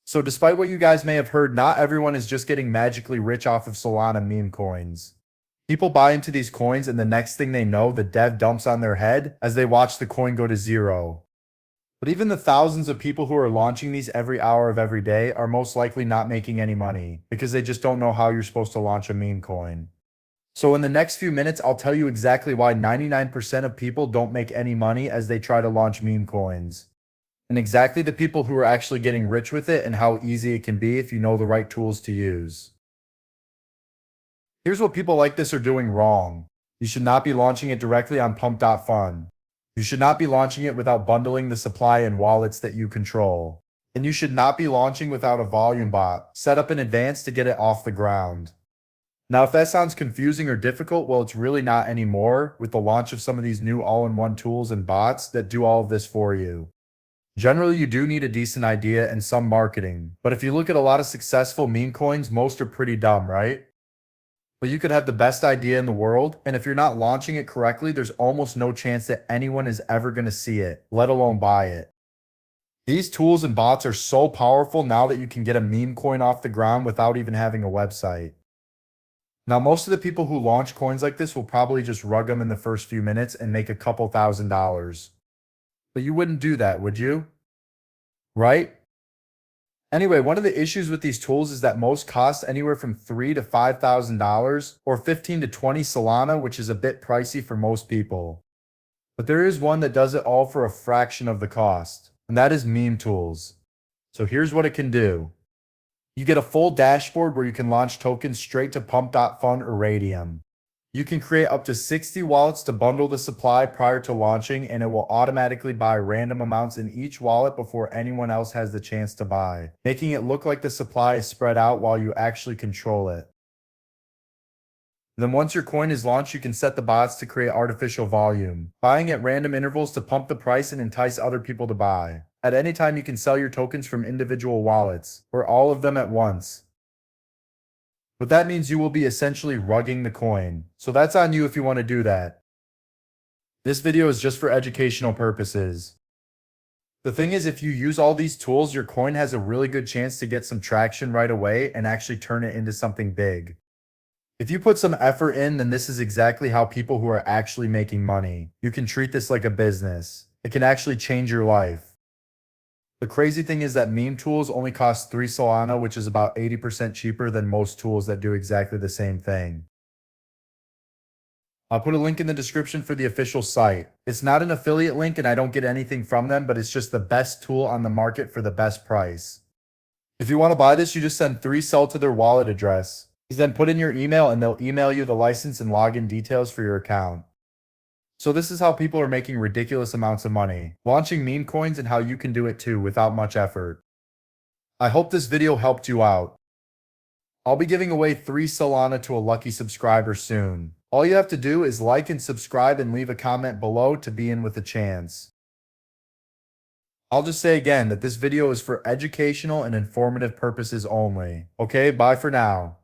So despite what you guys may have heard, not everyone is just getting magically rich off of Solana meme coins. People buy into these coins and the next thing they know, the dev dumps on their head as they watch the coin go to zero. But even the thousands of people who are launching these every hour of every day are most likely not making any money because they just don't know how you're supposed to launch a meme coin. So in the next few minutes, I'll tell you exactly why 99% of people don't make any money as they try to launch meme coins, and exactly the people who are actually getting rich with it and how easy it can be if you know the right tools to use. Here's what people like this are doing wrong. You should not be launching it directly on pump.fun. You should not be launching it without bundling the supply and wallets that you control. And you should not be launching without a volume bot set up in advance to get it off the ground. Now, if that sounds confusing or difficult, well, it's really not anymore with the launch of some of these new all-in-one tools and bots that do all of this for you. Generally, you do need a decent idea and some marketing, but if you look at a lot of successful meme coins, most are pretty dumb, right? But you could have the best idea in the world, and if you're not launching it correctly, there's almost no chance that anyone is ever going to see it, let alone buy it. These tools and bots are so powerful now that you can get a meme coin off the ground without even having a website. Now, most of the people who launch coins like this will probably just rug them in the first few minutes and make a couple $1,000s. But you wouldn't do that, would you? Right? Anyway, one of the issues with these tools is that most cost anywhere from $3,000 to $5,000 or 15 to 20 Solana, which is a bit pricey for most people. But there is one that does it all for a fraction of the cost, and that is memetools. So here's what it can do. You get a full dashboard where you can launch tokens straight to pump.fun or Radium. You can create up to 60 wallets to bundle the supply prior to launching, and it will automatically buy random amounts in each wallet before anyone else has the chance to buy, making it look like the supply is spread out while you actually control it. Then once your coin is launched, you can set the bots to create artificial volume, buying at random intervals to pump the price and entice other people to buy. At any time, you can sell your tokens from individual wallets, or all of them at once. But that means you will be essentially rugging the coin, so that's on you if you want to do that. This video is just for educational purposes. The thing is, if you use all these tools, your coin has a really good chance to get some traction right away and actually turn it into something big. If you put some effort in, then this is exactly how people who are actually making money. You can treat this like a business. It can actually change your life. The crazy thing is that meme tools only cost 3 Solana, which is about 80% cheaper than most tools that do exactly the same thing. I'll put a link in the description for the official site. It's not an affiliate link and I don't get anything from them, but it's just the best tool on the market for the best price. If you want to buy this, you just send 3 SEL to their wallet address. You then put in your email and they'll email you the license and login details for your account. So this is how people are making ridiculous amounts of money, launching meme coins, and how you can do it too without much effort. I hope this video helped you out. I'll be giving away 3 Solana to a lucky subscriber soon. All you have to do is like and subscribe and leave a comment below to be in with a chance. I'll just say again that this video is for educational and informative purposes only. Okay, bye for now.